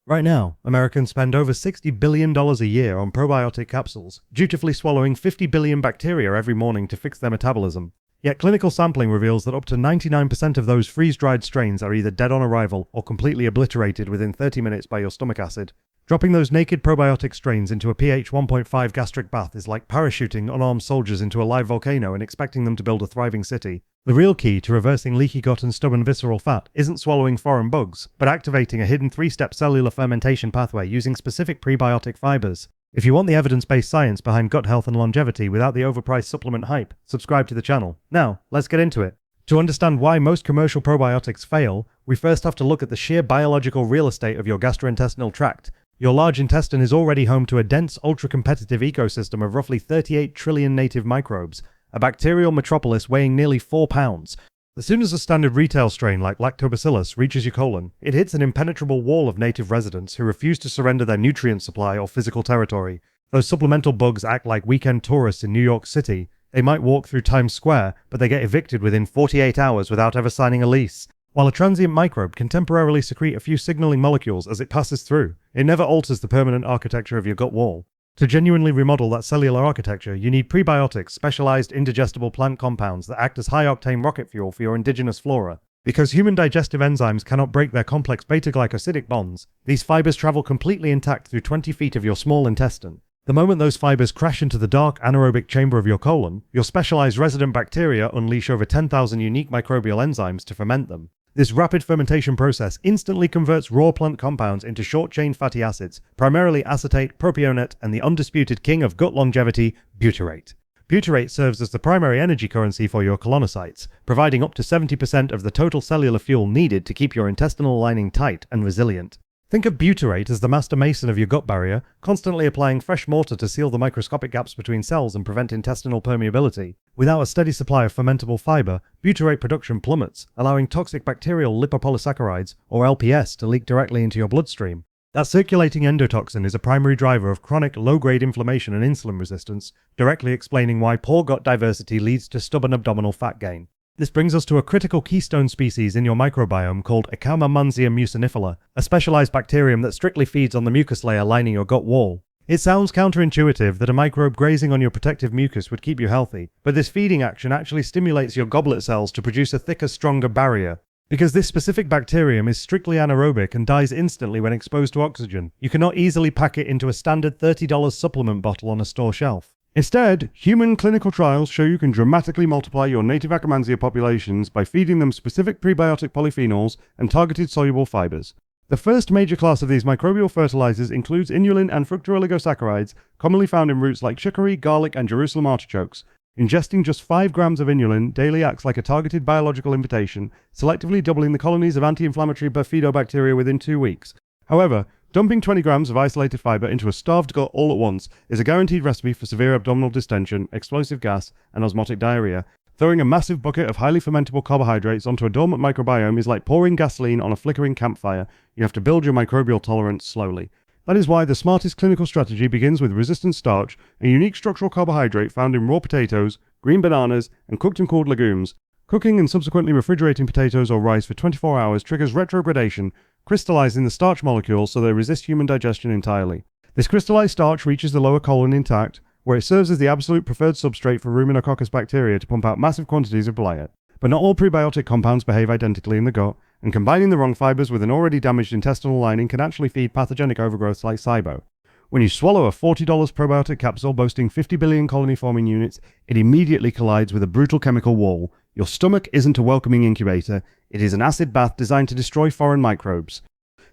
Right now, Americans spend over $60 billion a year on probiotic capsules, dutifully swallowing 50 billion bacteria every morning to fix their metabolism. Yet clinical sampling reveals that up to 99% of those freeze-dried strains are either dead on arrival or completely obliterated within 30 minutes by your stomach acid. Dropping those naked probiotic strains into a pH 1.5 gastric bath is like parachuting unarmed soldiers into a live volcano and expecting them to build a thriving city. The real key to reversing leaky gut and stubborn visceral fat isn't swallowing foreign bugs, but activating a hidden 3-step cellular fermentation pathway using specific prebiotic fibers. If you want the evidence-based science behind gut health and longevity without the overpriced supplement hype, subscribe to the channel. Now, let's get into it. To understand why most commercial probiotics fail, we first have to look at the sheer biological real estate of your gastrointestinal tract. Your large intestine is already home to a dense, ultra-competitive ecosystem of roughly 38 trillion native microbes, a bacterial metropolis weighing nearly 4 pounds. As soon as a standard retail strain like Lactobacillus reaches your colon, it hits an impenetrable wall of native residents who refuse to surrender their nutrient supply or physical territory. Those supplemental bugs act like weekend tourists in New York City. They might walk through Times Square, but they get evicted within 48 hours without ever signing a lease. While a transient microbe can temporarily secrete a few signaling molecules as it passes through, it never alters the permanent architecture of your gut wall. To genuinely remodel that cellular architecture, you need prebiotics, specialized indigestible plant compounds that act as high-octane rocket fuel for your indigenous flora. Because human digestive enzymes cannot break their complex beta-glycosidic bonds, these fibers travel completely intact through 20 feet of your small intestine. The moment those fibers crash into the dark anaerobic chamber of your colon, your specialized resident bacteria unleash over 10,000 unique microbial enzymes to ferment them. This rapid fermentation process instantly converts raw plant compounds into short-chain fatty acids, primarily acetate, propionate, and the undisputed king of gut longevity, butyrate. Butyrate serves as the primary energy currency for your colonocytes, providing up to 70% of the total cellular fuel needed to keep your intestinal lining tight and resilient. Think of butyrate as the master mason of your gut barrier, constantly applying fresh mortar to seal the microscopic gaps between cells and prevent intestinal permeability. Without a steady supply of fermentable fiber, butyrate production plummets, allowing toxic bacterial lipopolysaccharides, or LPS, to leak directly into your bloodstream. That circulating endotoxin is a primary driver of chronic low-grade inflammation and insulin resistance, directly explaining why poor gut diversity leads to stubborn abdominal fat gain. This brings us to a critical keystone species in your microbiome called Akkermansia mucinifera, a specialized bacterium that strictly feeds on the mucus layer lining your gut wall. It sounds counterintuitive that a microbe grazing on your protective mucus would keep you healthy, but this feeding action actually stimulates your goblet cells to produce a thicker, stronger barrier. Because this specific bacterium is strictly anaerobic and dies instantly when exposed to oxygen, you cannot easily pack it into a standard $30 supplement bottle on a store shelf. Instead, human clinical trials show you can dramatically multiply your native Akkermansia populations by feeding them specific prebiotic polyphenols and targeted soluble fibers. The first major class of these microbial fertilizers includes inulin and fructooligosaccharides, commonly found in roots like chicory, garlic, and Jerusalem artichokes. Ingesting just 5 grams of inulin daily acts like a targeted biological invitation, selectively doubling the colonies of anti-inflammatory bifidobacteria within 2 weeks. However, dumping 20 grams of isolated fiber into a starved gut all at once is a guaranteed recipe for severe abdominal distension, explosive gas, and osmotic diarrhea. Throwing a massive bucket of highly fermentable carbohydrates onto a dormant microbiome is like pouring gasoline on a flickering campfire. You have to build your microbial tolerance slowly. That is why the smartest clinical strategy begins with resistant starch, a unique structural carbohydrate found in raw potatoes, green bananas, and cooked and cooled legumes. Cooking and subsequently refrigerating potatoes or rice for 24 hours triggers retrogradation, crystallizing the starch molecules so they resist human digestion entirely. This crystallized starch reaches the lower colon intact, where it serves as the absolute preferred substrate for Ruminococcus bacteria to pump out massive quantities of bile. But not all prebiotic compounds behave identically in the gut, and combining the wrong fibers with an already damaged intestinal lining can actually feed pathogenic overgrowths like SIBO. When you swallow a $40 probiotic capsule boasting 50 billion colony-forming units, it immediately collides with a brutal chemical wall. Your stomach isn't a welcoming incubator, it is an acid bath designed to destroy foreign microbes.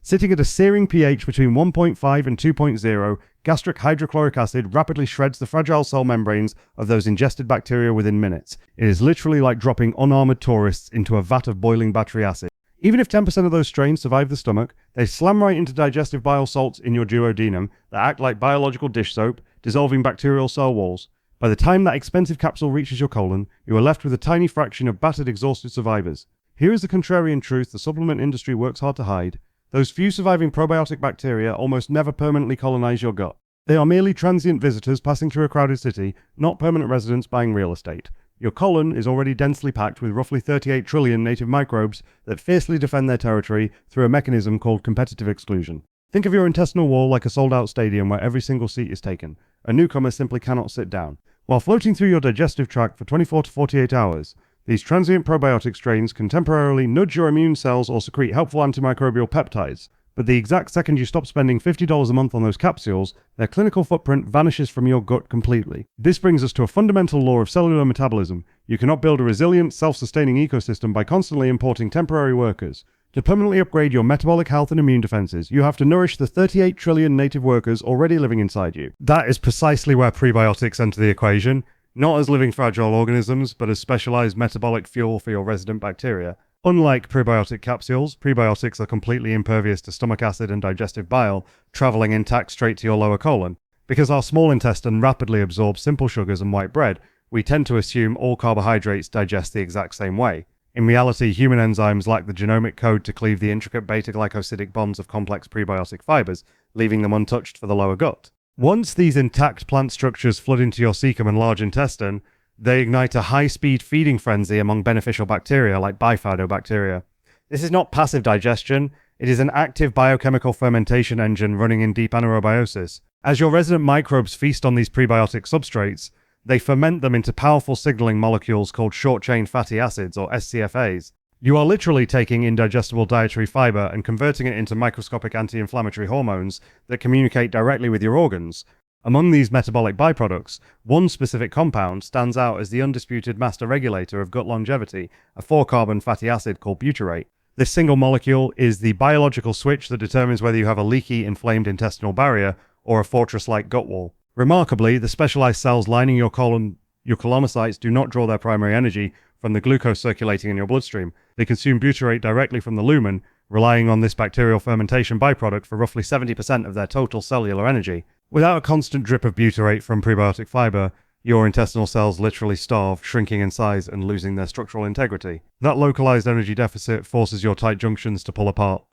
Sitting at a searing pH between 1.5 and 2.0, gastric hydrochloric acid rapidly shreds the fragile cell membranes of those ingested bacteria within minutes. It is literally like dropping unarmored tourists into a vat of boiling battery acid. Even if 10% of those strains survive the stomach, they slam right into digestive bile salts in your duodenum that act like biological dish soap, dissolving bacterial cell walls. By the time that expensive capsule reaches your colon, you are left with a tiny fraction of battered, exhausted survivors. Here is the contrarian truth the supplement industry works hard to hide. Those few surviving probiotic bacteria almost never permanently colonize your gut. They are merely transient visitors passing through a crowded city, not permanent residents buying real estate. Your colon is already densely packed with roughly 38 trillion native microbes that fiercely defend their territory through a mechanism called competitive exclusion. Think of your intestinal wall like a sold-out stadium where every single seat is taken. A newcomer simply cannot sit down. While floating through your digestive tract for 24 to 48 hours, these transient probiotic strains can temporarily nudge your immune cells or secrete helpful antimicrobial peptides. But the exact second you stop spending $50 a month on those capsules, their clinical footprint vanishes from your gut completely. This brings us to a fundamental law of cellular metabolism. You cannot build a resilient, self-sustaining ecosystem by constantly importing temporary workers. To permanently upgrade your metabolic health and immune defenses, you have to nourish the 38 trillion native workers already living inside you. That is precisely where prebiotics enter the equation, not as living fragile organisms, but as specialized metabolic fuel for your resident bacteria. Unlike prebiotic capsules, prebiotics are completely impervious to stomach acid and digestive bile, traveling intact straight to your lower colon. Because our small intestine rapidly absorbs simple sugars and white bread, we tend to assume all carbohydrates digest the exact same way. In reality, human enzymes lack the genomic code to cleave the intricate beta-glycosidic bonds of complex prebiotic fibers, leaving them untouched for the lower gut. Once these intact plant structures flood into your cecum and large intestine, they ignite a high-speed feeding frenzy among beneficial bacteria like bifidobacteria. This is not passive digestion, it is an active biochemical fermentation engine running in deep anaerobiosis. As your resident microbes feast on these prebiotic substrates, they ferment them into powerful signaling molecules called short-chain fatty acids, or SCFAs. You are literally taking indigestible dietary fiber and converting it into microscopic anti-inflammatory hormones that communicate directly with your organs. Among these metabolic byproducts, one specific compound stands out as the undisputed master regulator of gut longevity, a 4-carbon fatty acid called butyrate. This single molecule is the biological switch that determines whether you have a leaky, inflamed intestinal barrier or a fortress-like gut wall. Remarkably, the specialized cells lining your colon, your colonocytes, do not draw their primary energy from the glucose circulating in your bloodstream. They consume butyrate directly from the lumen, relying on this bacterial fermentation byproduct for roughly 70% of their total cellular energy. Without a constant drip of butyrate from prebiotic fiber, your intestinal cells literally starve, shrinking in size and losing their structural integrity. That localized energy deficit forces your tight junctions to pull apart,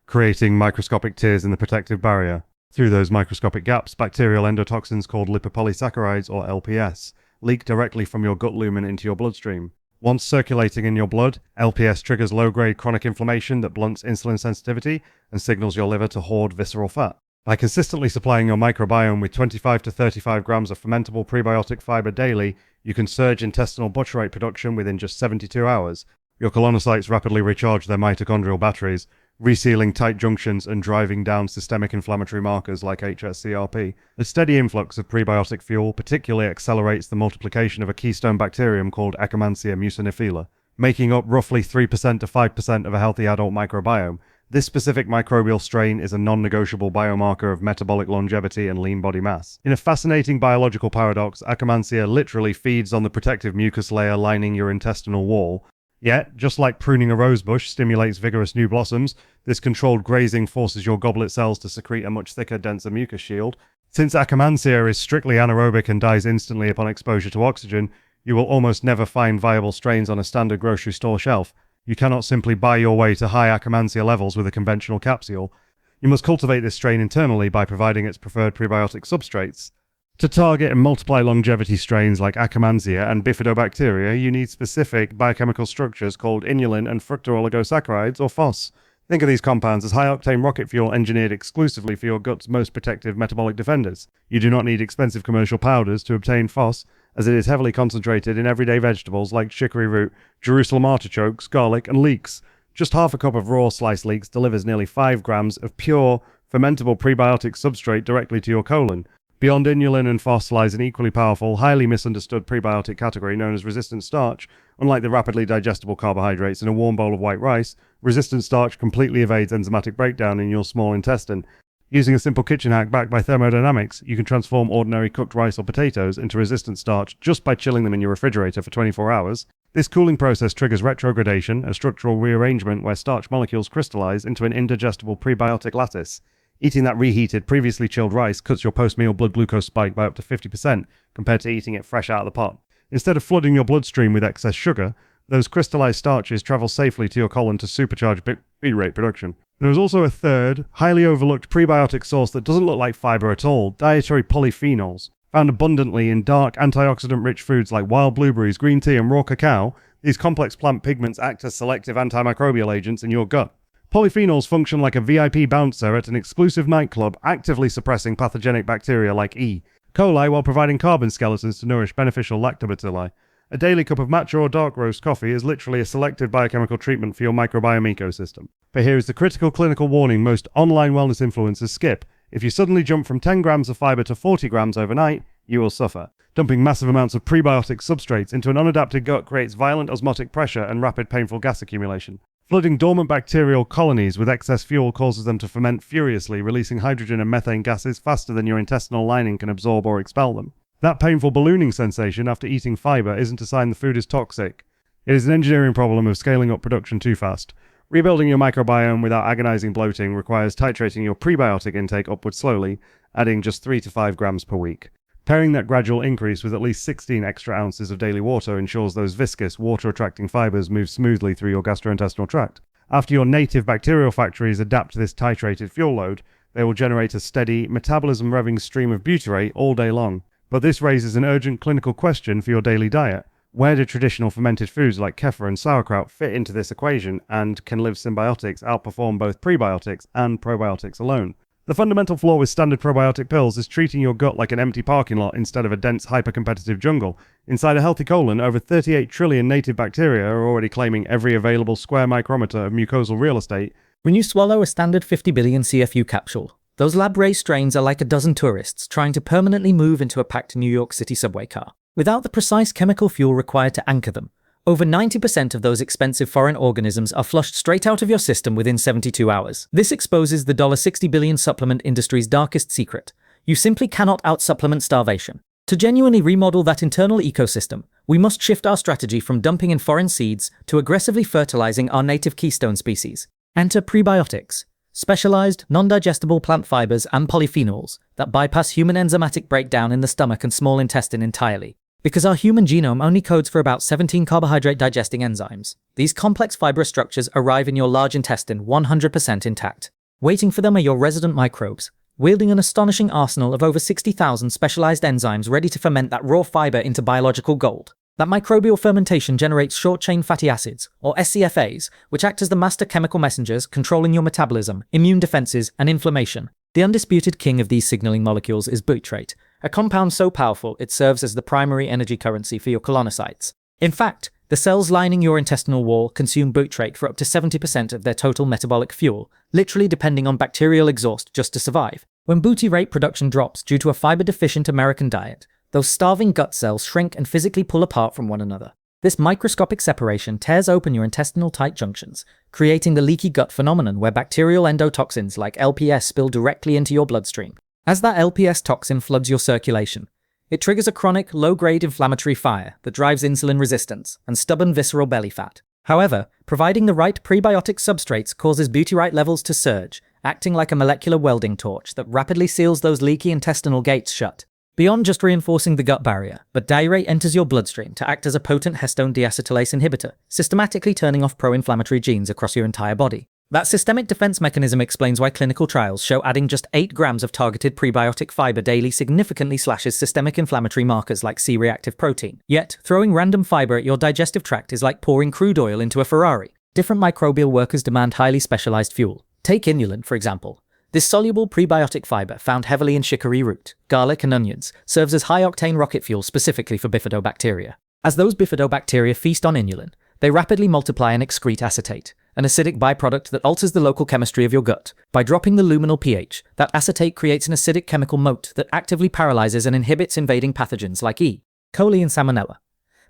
creating microscopic tears in the protective barrier. Through those microscopic gaps, bacterial endotoxins called lipopolysaccharides, or LPS, leak directly from your gut lumen into your bloodstream. Once circulating in your blood, LPS triggers low-grade chronic inflammation that blunts insulin sensitivity and signals your liver to hoard visceral fat. By consistently supplying your microbiome with 25 to 35 grams of fermentable prebiotic fiber daily, you can surge intestinal butyrate production within just 72 hours. Your colonocytes rapidly recharge their mitochondrial batteries, resealing tight junctions and driving down systemic inflammatory markers like hsCRP. The steady influx of prebiotic fuel particularly accelerates the multiplication of a keystone bacterium called Akkermansia muciniphila, making up roughly 3% to 5% of a healthy adult microbiome. This specific microbial strain is a non-negotiable biomarker of metabolic longevity and lean body mass. In a fascinating biological paradox, Akkermansia literally feeds on the protective mucus layer lining your intestinal wall. Yet, just like pruning a rosebush stimulates vigorous new blossoms, this controlled grazing forces your goblet cells to secrete a much thicker, denser mucus shield. Since Akkermansia is strictly anaerobic and dies instantly upon exposure to oxygen, you will almost never find viable strains on a standard grocery store shelf. You cannot simply buy your way to high Akkermansia levels with a conventional capsule. You must cultivate this strain internally by providing its preferred prebiotic substrates. To target and multiply longevity strains like Akkermansia and bifidobacteria, you need specific biochemical structures called inulin and fructooligosaccharides, or FOS. Think of these compounds as high-octane rocket fuel engineered exclusively for your gut's most protective metabolic defenders. You do not need expensive commercial powders to obtain FOS, as it is heavily concentrated in everyday vegetables like chicory root, Jerusalem artichokes, garlic, and leeks. Just half a cup of raw sliced leeks delivers nearly 5 grams of pure, fermentable prebiotic substrate directly to your colon. Beyond inulin and FOS lies an equally powerful, highly misunderstood prebiotic category known as resistant starch. Unlike the rapidly digestible carbohydrates in a warm bowl of white rice, resistant starch completely evades enzymatic breakdown in your small intestine. Using a simple kitchen hack backed by thermodynamics, you can transform ordinary cooked rice or potatoes into resistant starch just by chilling them in your refrigerator for 24 hours. This cooling process triggers retrogradation, a structural rearrangement where starch molecules crystallize into an indigestible prebiotic lattice. Eating that reheated, previously chilled rice cuts your post-meal blood glucose spike by up to 50% compared to eating it fresh out of the pot. Instead of flooding your bloodstream with excess sugar, those crystallized starches travel safely to your colon to supercharge butyrate production. There is also a third, highly overlooked prebiotic source that doesn't look like fiber at all: dietary polyphenols. Found abundantly in dark, antioxidant-rich foods like wild blueberries, green tea, and raw cacao, these complex plant pigments act as selective antimicrobial agents in your gut. Polyphenols function like a VIP bouncer at an exclusive nightclub, actively suppressing pathogenic bacteria like E. coli while providing carbon skeletons to nourish beneficial lactobacilli. A daily cup of matcha or dark roast coffee is literally a selective biochemical treatment for your microbiome ecosystem. But here is the critical clinical warning most online wellness influencers skip. If you suddenly jump from 10 grams of fiber to 40 grams overnight, you will suffer. Dumping massive amounts of prebiotic substrates into an unadapted gut creates violent osmotic pressure and rapid painful gas accumulation. Flooding dormant bacterial colonies with excess fuel causes them to ferment furiously, releasing hydrogen and methane gases faster than your intestinal lining can absorb or expel them. That painful ballooning sensation after eating fiber isn't a sign the food is toxic. It is an engineering problem of scaling up production too fast. Rebuilding your microbiome without agonizing bloating requires titrating your prebiotic intake upward slowly, adding just 3 to 5 grams per week. Pairing that gradual increase with at least 16 extra ounces of daily water ensures those viscous, water-attracting fibers move smoothly through your gastrointestinal tract. After your native bacterial factories adapt to this titrated fuel load, they will generate a steady, metabolism-revving stream of butyrate all day long. But this raises an urgent clinical question for your daily diet. Where do traditional fermented foods like kefir and sauerkraut fit into this equation, and can live symbiotics outperform both prebiotics and probiotics alone? The fundamental flaw with standard probiotic pills is treating your gut like an empty parking lot instead of a dense, hyper-competitive jungle. Inside a healthy colon, over 38 trillion native bacteria are already claiming every available square micrometer of mucosal real estate. When you swallow a standard 50 billion CFU capsule, those lab-raised strains are like a dozen tourists trying to permanently move into a packed New York City subway car. Without the precise chemical fuel required to anchor them, over 90% of those expensive foreign organisms are flushed straight out of your system within 72 hours. This exposes the $60 billion supplement industry's darkest secret. You simply cannot out-supplement starvation. To genuinely remodel that internal ecosystem, we must shift our strategy from dumping in foreign seeds to aggressively fertilizing our native keystone species. Enter prebiotics, specialized, non-digestible plant fibers and polyphenols that bypass human enzymatic breakdown in the stomach and small intestine entirely. Because our human genome only codes for about 17 carbohydrate-digesting enzymes, these complex fibrous structures arrive in your large intestine 100% intact. Waiting for them are your resident microbes, wielding an astonishing arsenal of over 60,000 specialized enzymes ready to ferment that raw fiber into biological gold. That microbial fermentation generates short-chain fatty acids, or SCFAs, which act as the master chemical messengers controlling your metabolism, immune defenses, and inflammation. The undisputed king of these signaling molecules is butyrate, a compound so powerful it serves as the primary energy currency for your colonocytes. In fact, the cells lining your intestinal wall consume butyrate for up to 70% of their total metabolic fuel, literally depending on bacterial exhaust just to survive. When butyrate production drops due to a fiber-deficient American diet, those starving gut cells shrink and physically pull apart from one another. This microscopic separation tears open your intestinal tight junctions, creating the leaky gut phenomenon where bacterial endotoxins like LPS spill directly into your bloodstream. As that LPS toxin floods your circulation, it triggers a chronic, low-grade inflammatory fire that drives insulin resistance and stubborn visceral belly fat. However, providing the right prebiotic substrates causes butyrate levels to surge, acting like a molecular welding torch that rapidly seals those leaky intestinal gates shut. Beyond just reinforcing the gut barrier, but diurate enters your bloodstream to act as a potent histone deacetylase inhibitor, systematically turning off pro-inflammatory genes across your entire body. That systemic defense mechanism explains why clinical trials show adding just 8 grams of targeted prebiotic fiber daily significantly slashes systemic inflammatory markers like C-reactive protein. Yet, throwing random fiber at your digestive tract is like pouring crude oil into a Ferrari. Different microbial workers demand highly specialized fuel. Take inulin, for example. This soluble prebiotic fiber, found heavily in chicory root, garlic, and onions, serves as high-octane rocket fuel specifically for bifidobacteria. As those bifidobacteria feast on inulin, they rapidly multiply and excrete acetate, an acidic byproduct that alters the local chemistry of your gut. By dropping the luminal pH, that acetate creates an acidic chemical moat that actively paralyzes and inhibits invading pathogens like E. coli and salmonella.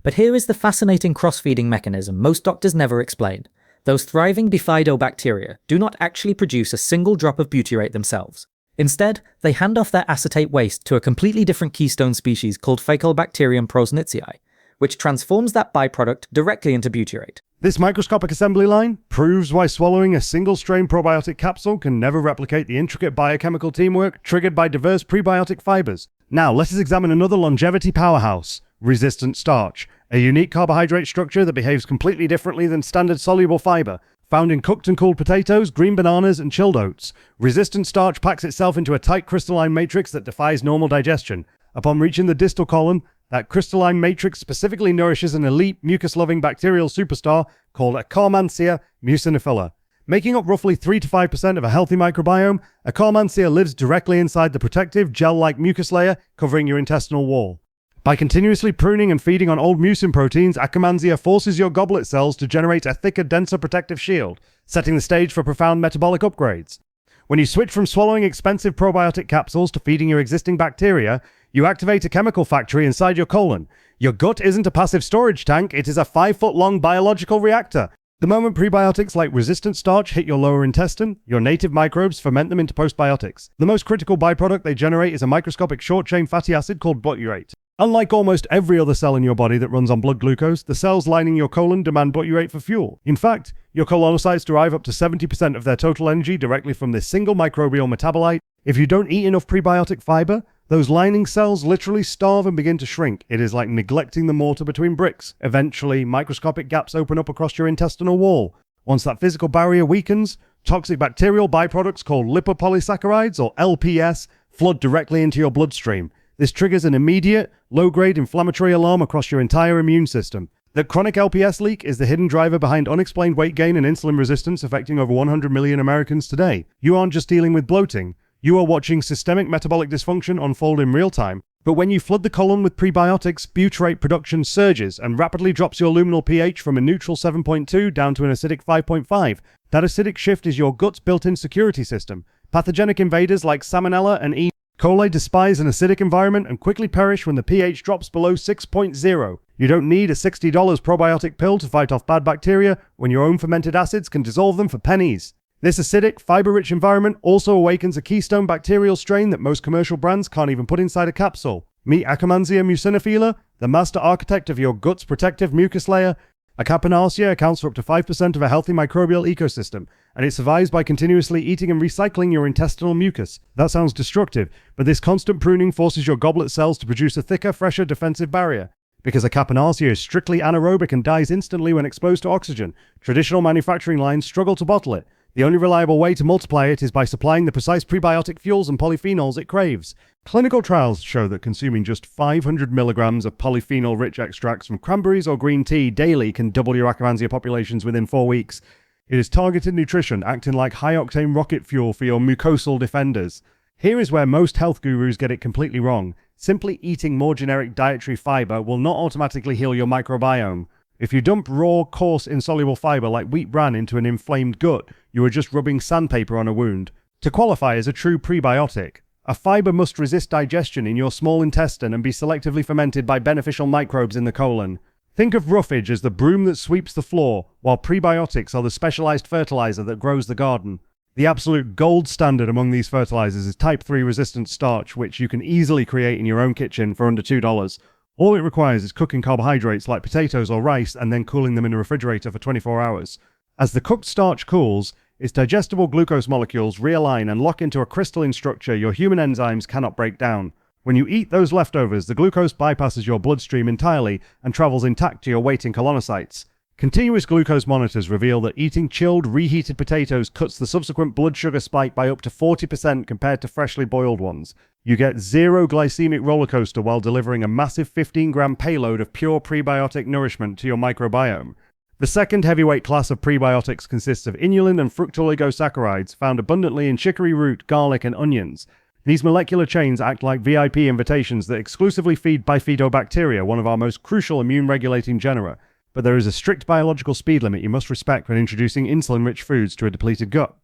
But here is the fascinating cross-feeding mechanism most doctors never explain. Those thriving bifidobacteria do not actually produce a single drop of butyrate themselves. Instead, they hand off their acetate waste to a completely different keystone species called Faecalibacterium prosnitzii, which transforms that byproduct directly into butyrate. This microscopic assembly line proves why swallowing a single-strain probiotic capsule can never replicate the intricate biochemical teamwork triggered by diverse prebiotic fibers. Now, let us examine another longevity powerhouse, resistant starch, a unique carbohydrate structure that behaves completely differently than standard soluble fiber. Found in cooked and cooled potatoes, green bananas, and chilled oats, resistant starch packs itself into a tight crystalline matrix that defies normal digestion. Upon reaching the distal colon, that crystalline matrix specifically nourishes an elite mucus-loving bacterial superstar called Akkermansia muciniphila. Making up roughly 3 to 5% of a healthy microbiome, Akkermansia lives directly inside the protective, gel-like mucus layer covering your intestinal wall. By continuously pruning and feeding on old mucin proteins, Akkermansia forces your goblet cells to generate a thicker, denser protective shield, setting the stage for profound metabolic upgrades. When you switch from swallowing expensive probiotic capsules to feeding your existing bacteria, you activate a chemical factory inside your colon. Your gut isn't a passive storage tank, it is a 5-foot-long biological reactor. The moment prebiotics like resistant starch hit your lower intestine, your native microbes ferment them into postbiotics. The most critical byproduct they generate is a microscopic short-chain fatty acid called butyrate. Unlike almost every other cell in your body that runs on blood glucose, the cells lining your colon demand butyrate for fuel. In fact, your colonocytes derive up to 70% of their total energy directly from this single microbial metabolite. If you don't eat enough prebiotic fiber, those lining cells literally starve and begin to shrink. It is like neglecting the mortar between bricks. Eventually, microscopic gaps open up across your intestinal wall. Once that physical barrier weakens, toxic bacterial byproducts called lipopolysaccharides, or LPS, flood directly into your bloodstream. This triggers an immediate, low-grade inflammatory alarm across your entire immune system. That chronic LPS leak is the hidden driver behind unexplained weight gain and insulin resistance affecting over 100 million Americans today. You aren't just dealing with bloating. You are watching systemic metabolic dysfunction unfold in real time. But when you flood the colon with prebiotics, butyrate production surges and rapidly drops your luminal pH from a neutral 7.2 down to an acidic 5.5. That acidic shift is your gut's built-in security system. Pathogenic invaders like Salmonella and E. coli despise an acidic environment and quickly perish when the pH drops below 6.0. You don't need a $60 probiotic pill to fight off bad bacteria when your own fermented acids can dissolve them for pennies. This acidic, fiber-rich environment also awakens a keystone bacterial strain that most commercial brands can't even put inside a capsule. Meet Akkermansia muciniphila, the master architect of your gut's protective mucus layer. Akkermansia accounts for up to 5% of a healthy microbial ecosystem, and it survives by continuously eating and recycling your intestinal mucus. That sounds destructive, but this constant pruning forces your goblet cells to produce a thicker, fresher defensive barrier. Because Akkermansia is strictly anaerobic and dies instantly when exposed to oxygen, traditional manufacturing lines struggle to bottle it. The only reliable way to multiply it is by supplying the precise prebiotic fuels and polyphenols it craves. Clinical trials show that consuming just 500 milligrams of polyphenol-rich extracts from cranberries or green tea daily can double your Akkermansia populations within 4 weeks. It is targeted nutrition, acting like high-octane rocket fuel for your mucosal defenders. Here is where most health gurus get it completely wrong. Simply eating more generic dietary fiber will not automatically heal your microbiome. If you dump raw, coarse, insoluble fiber like wheat bran into an inflamed gut, you are just rubbing sandpaper on a wound. To qualify as a true prebiotic, a fiber must resist digestion in your small intestine and be selectively fermented by beneficial microbes in the colon. Think of roughage as the broom that sweeps the floor, while prebiotics are the specialized fertilizer that grows the garden. The absolute gold standard among these fertilizers is type 3 resistant starch, which you can easily create in your own kitchen for under $2. All it requires is cooking carbohydrates like potatoes or rice and then cooling them in a refrigerator for 24 hours. As the cooked starch cools, its digestible glucose molecules realign and lock into a crystalline structure your human enzymes cannot break down. When you eat those leftovers, the glucose bypasses your bloodstream entirely and travels intact to your waiting colonocytes. Continuous glucose monitors reveal that eating chilled, reheated potatoes cuts the subsequent blood sugar spike by up to 40% compared to freshly boiled ones. You get zero glycemic rollercoaster while delivering a massive 15-gram payload of pure prebiotic nourishment to your microbiome. The second heavyweight class of prebiotics consists of inulin and fructooligosaccharides found abundantly in chicory root, garlic, and onions. These molecular chains act like VIP invitations that exclusively feed bifidobacteria, one of our most crucial immune-regulating genera. But there is a strict biological speed limit you must respect when introducing insulin-rich foods to a depleted gut.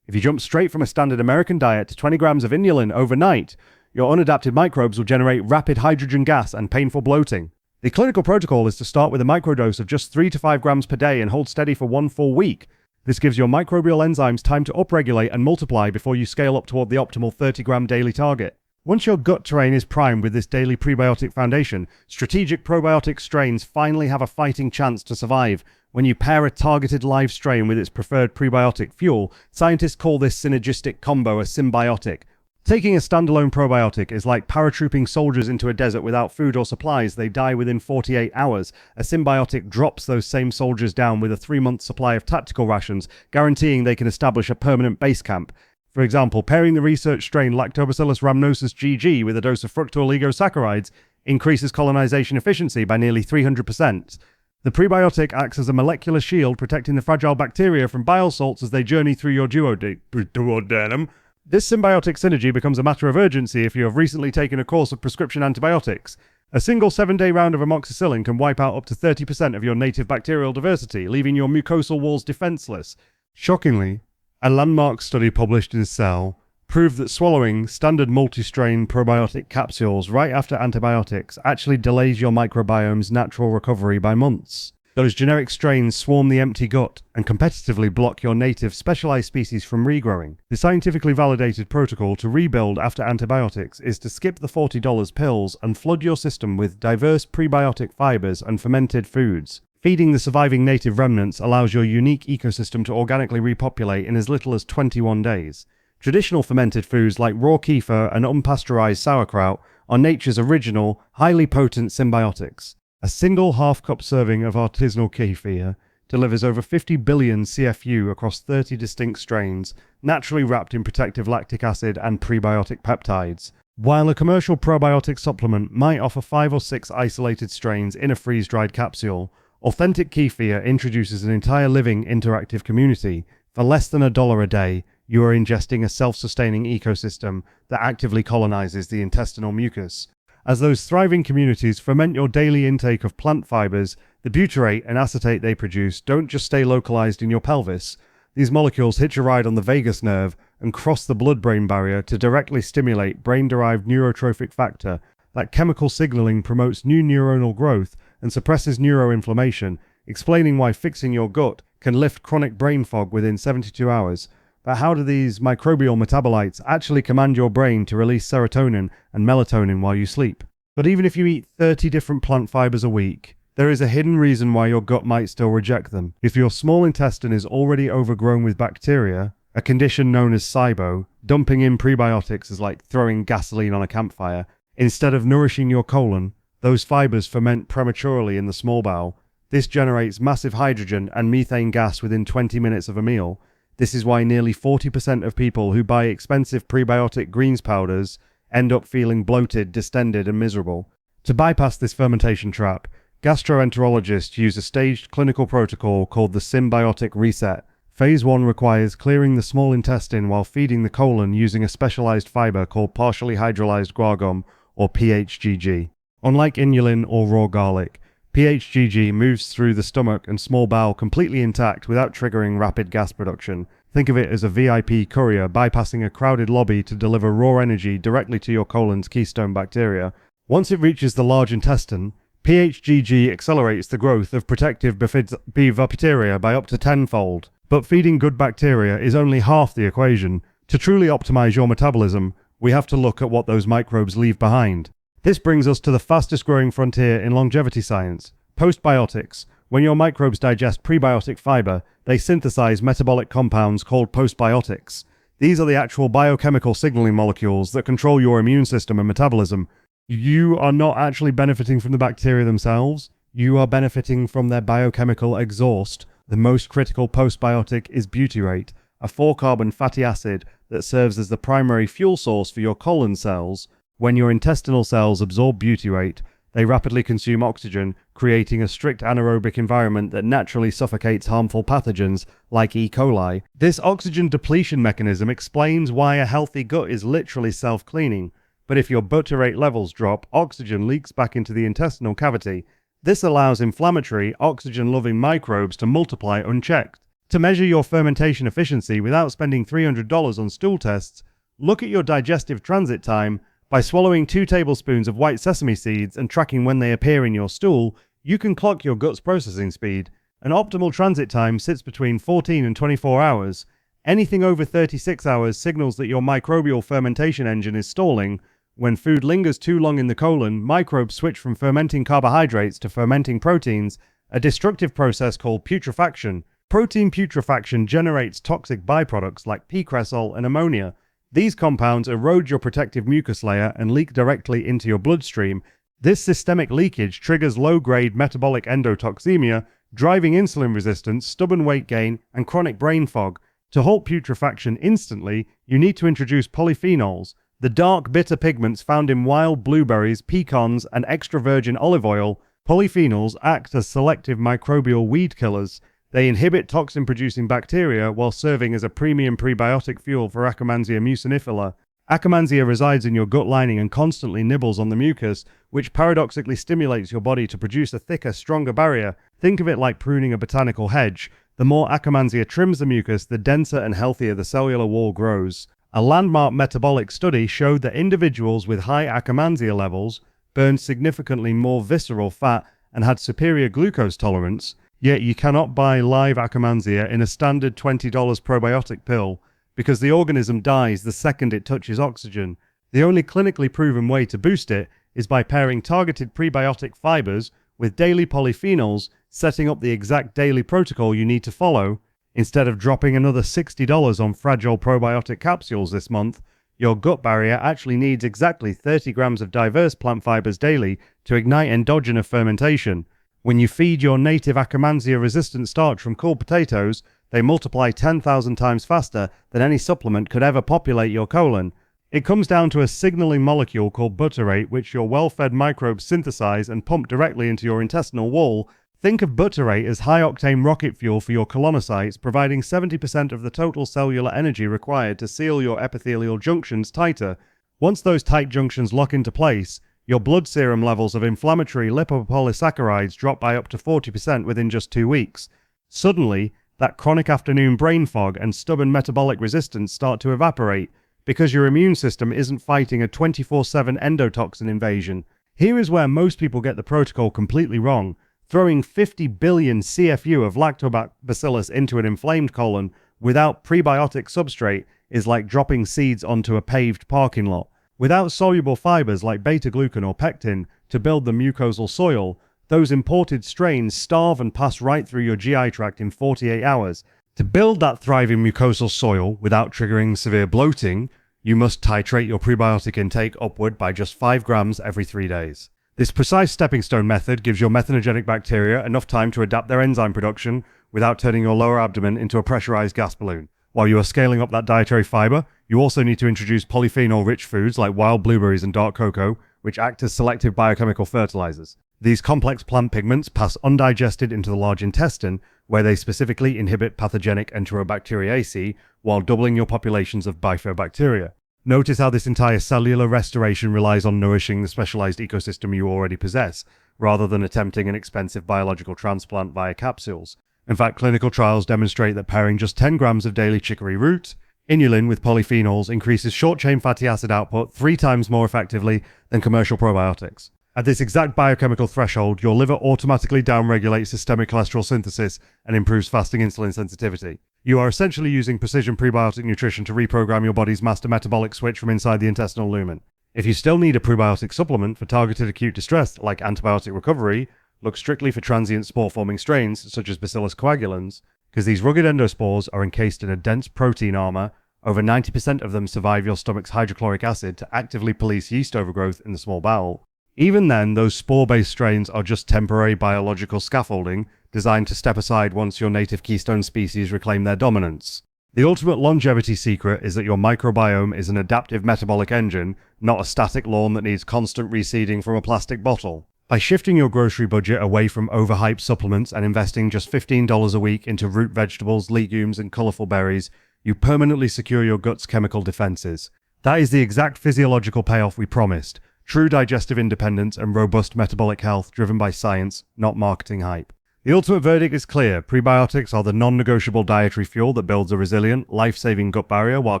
If you jump straight from a standard American diet to 20 grams of inulin overnight, your unadapted microbes will generate rapid hydrogen gas and painful bloating. The clinical protocol is to start with a microdose of just 3 to 5 grams per day and hold steady for 1 full week. This gives your microbial enzymes time to upregulate and multiply before you scale up toward the optimal 30-gram daily target. Once your gut terrain is primed with this daily prebiotic foundation, strategic probiotic strains finally have a fighting chance to survive. When you pair a targeted live strain with its preferred prebiotic fuel, scientists call this synergistic combo a symbiotic. Taking a standalone probiotic is like paratrooping soldiers into a desert without food or supplies. They die within 48 hours. A symbiotic drops those same soldiers down with a 3-month supply of tactical rations, guaranteeing they can establish a permanent base camp. For example, pairing the research strain Lactobacillus rhamnosus GG with a dose of fructooligosaccharides increases colonization efficiency by nearly 300%. The prebiotic acts as a molecular shield protecting the fragile bacteria from bile salts as they journey through your duodenum. This symbiotic synergy becomes a matter of urgency if you have recently taken a course of prescription antibiotics. A single 7-day round of amoxicillin can wipe out up to 30% of your native bacterial diversity, leaving your mucosal walls defenseless. Shockingly, a landmark study published in Cell proved that swallowing standard multi-strain probiotic capsules right after antibiotics actually delays your microbiome's natural recovery by months. Those generic strains swarm the empty gut and competitively block your native specialized species from regrowing. The scientifically validated protocol to rebuild after antibiotics is to skip the $40 pills and flood your system with diverse prebiotic fibers and fermented foods. Feeding the surviving native remnants allows your unique ecosystem to organically repopulate in as little as 21 days. Traditional fermented foods like raw kefir and unpasteurized sauerkraut are nature's original, highly potent symbiotics. A single half-cup serving of artisanal kefir delivers over 50 billion CFU across 30 distinct strains, naturally wrapped in protective lactic acid and prebiotic peptides. While a commercial probiotic supplement might offer 5 or 6 isolated strains in a freeze-dried capsule, authentic kefir introduces an entire living, interactive community. For less than $1 a day, you are ingesting a self-sustaining ecosystem that actively colonizes the intestinal mucus. As those thriving communities ferment your daily intake of plant fibers, the butyrate and acetate they produce don't just stay localized in your pelvis. These molecules hitch a ride on the vagus nerve and cross the blood-brain barrier to directly stimulate brain-derived neurotrophic factor. That chemical signaling promotes new neuronal growth and suppresses neuroinflammation, explaining why fixing your gut can lift chronic brain fog within 72 hours. But how do these microbial metabolites actually command your brain to release serotonin and melatonin while you sleep? But even if you eat 30 different plant fibers a week, there is a hidden reason why your gut might still reject them. If your small intestine is already overgrown with bacteria, a condition known as SIBO, dumping in prebiotics is like throwing gasoline on a campfire. Instead of nourishing your colon, those fibers ferment prematurely in the small bowel. This generates massive hydrogen and methane gas within 20 minutes of a meal. This is why nearly 40% of people who buy expensive prebiotic greens powders end up feeling bloated, distended, and miserable. To bypass this fermentation trap, gastroenterologists use a staged clinical protocol called the symbiotic reset. Phase 1 requires clearing the small intestine while feeding the colon using a specialized fiber called partially hydrolyzed guar gum, or PHGG. Unlike inulin or raw garlic, PHGG moves through the stomach and small bowel completely intact without triggering rapid gas production. Think of it as a VIP courier bypassing a crowded lobby to deliver raw energy directly to your colon's keystone bacteria. Once it reaches the large intestine, PHGG accelerates the growth of protective bacteria by up to 10-fold. But feeding good bacteria is only half the equation. To truly optimize your metabolism, we have to look at what those microbes leave behind. This brings us to the fastest growing frontier in longevity science, postbiotics. When your microbes digest prebiotic fiber, they synthesize metabolic compounds called postbiotics. These are the actual biochemical signaling molecules that control your immune system and metabolism. You are not actually benefiting from the bacteria themselves, you are benefiting from their biochemical exhaust. The most critical postbiotic is butyrate, a 4-carbon fatty acid that serves as the primary fuel source for your colon cells. When your intestinal cells absorb butyrate, they rapidly consume oxygen, creating a strict anaerobic environment that naturally suffocates harmful pathogens like E. coli. This oxygen depletion mechanism explains why a healthy gut is literally self-cleaning. But if your butyrate levels drop, oxygen leaks back into the intestinal cavity. This allows inflammatory, oxygen-loving microbes to multiply unchecked. To measure your fermentation efficiency without spending $300 on stool tests, look at your digestive transit time. By swallowing 2 tablespoons of white sesame seeds and tracking when they appear in your stool, you can clock your gut's processing speed. An optimal transit time sits between 14 and 24 hours. Anything over 36 hours signals that your microbial fermentation engine is stalling. When food lingers too long in the colon, microbes switch from fermenting carbohydrates to fermenting proteins, a destructive process called putrefaction. Protein putrefaction generates toxic byproducts like P-cresol and ammonia. These compounds erode your protective mucus layer and leak directly into your bloodstream. This systemic leakage triggers low-grade metabolic endotoxemia, driving insulin resistance, stubborn weight gain, and chronic brain fog. To halt putrefaction instantly, you need to introduce polyphenols, the dark, bitter pigments found in wild blueberries, pecans, and extra virgin olive oil. Polyphenols act as selective microbial weed killers. They inhibit toxin-producing bacteria while serving as a premium prebiotic fuel for Akkermansia mucinifera. Akkermansia resides in your gut lining and constantly nibbles on the mucus, which paradoxically stimulates your body to produce a thicker, stronger barrier. Think of it like pruning a botanical hedge. The more Akkermansia trims the mucus, the denser and healthier the cellular wall grows. A landmark metabolic study showed that individuals with high Akkermansia levels burned significantly more visceral fat and had superior glucose tolerance. Yet you cannot buy live Akkermansia in a standard $20 probiotic pill, because the organism dies the second it touches oxygen. The only clinically proven way to boost it is by pairing targeted prebiotic fibers with daily polyphenols, setting up the exact daily protocol you need to follow. Instead of dropping another $60 on fragile probiotic capsules this month, your gut barrier actually needs exactly 30 grams of diverse plant fibers daily to ignite endogenous fermentation. When you feed your native Akkermansia-resistant starch from cool potatoes, they multiply 10,000 times faster than any supplement could ever populate your colon. It comes down to a signaling molecule called butyrate, which your well-fed microbes synthesize and pump directly into your intestinal wall. Think of butyrate as high-octane rocket fuel for your colonocytes, providing 70% of the total cellular energy required to seal your epithelial junctions tighter. Once those tight junctions lock into place, your blood serum levels of inflammatory lipopolysaccharides drop by up to 40% within just 2 weeks. Suddenly, that chronic afternoon brain fog and stubborn metabolic resistance start to evaporate because your immune system isn't fighting a 24/7 endotoxin invasion. Here is where most people get the protocol completely wrong. Throwing 50 billion CFU of lactobacillus into an inflamed colon without prebiotic substrate is like dropping seeds onto a paved parking lot. Without soluble fibers like beta-glucan or pectin to build the mucosal soil, those imported strains starve and pass right through your GI tract in 48 hours. To build that thriving mucosal soil without triggering severe bloating, you must titrate your prebiotic intake upward by just 5 grams every 3 days. This precise stepping stone method gives your methanogenic bacteria enough time to adapt their enzyme production without turning your lower abdomen into a pressurized gas balloon. While you are scaling up that dietary fiber, you also need to introduce polyphenol-rich foods like wild blueberries and dark cocoa, which act as selective biochemical fertilizers. These complex plant pigments pass undigested into the large intestine, where they specifically inhibit pathogenic Enterobacteriaceae while doubling your populations of bifidobacteria. Notice how this entire cellular restoration relies on nourishing the specialized ecosystem you already possess, rather than attempting an expensive biological transplant via capsules. In fact, clinical trials demonstrate that pairing just 10 grams of daily chicory root inulin with polyphenols increases short-chain fatty acid output 3 times more effectively than commercial probiotics. At this exact biochemical threshold, your liver automatically downregulates systemic cholesterol synthesis and improves fasting insulin sensitivity. You are essentially using precision prebiotic nutrition to reprogram your body's master metabolic switch from inside the intestinal lumen. If you still need a prebiotic supplement for targeted acute distress like antibiotic recovery, look strictly for transient spore-forming strains such as Bacillus coagulans, because these rugged endospores are encased in a dense protein armor. Over 90% of them survive your stomach's hydrochloric acid to actively police yeast overgrowth in the small bowel. Even then, those spore-based strains are just temporary biological scaffolding designed to step aside once your native keystone species reclaim their dominance. The ultimate longevity secret is that your microbiome is an adaptive metabolic engine, not a static lawn that needs constant reseeding from a plastic bottle. By shifting your grocery budget away from overhyped supplements and investing just $15 a week into root vegetables, legumes, and colorful berries, you permanently secure your gut's chemical defenses. That is the exact physiological payoff we promised. True digestive independence and robust metabolic health driven by science, not marketing hype. The ultimate verdict is clear. Prebiotics are the non-negotiable dietary fuel that builds a resilient, life-saving gut barrier, while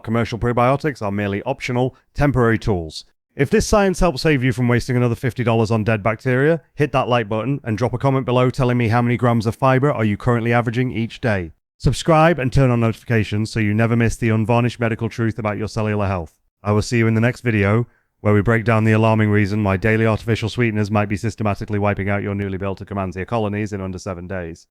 commercial prebiotics are merely optional, temporary tools. If this science helps save you from wasting another $50 on dead bacteria, hit that like button and drop a comment below telling me how many grams of fiber are you currently averaging each day. Subscribe and turn on notifications so you never miss the unvarnished medical truth about your cellular health. I will see you in the next video, where we break down the alarming reason why daily artificial sweeteners might be systematically wiping out your newly built Akkermansia colonies in under 7 days.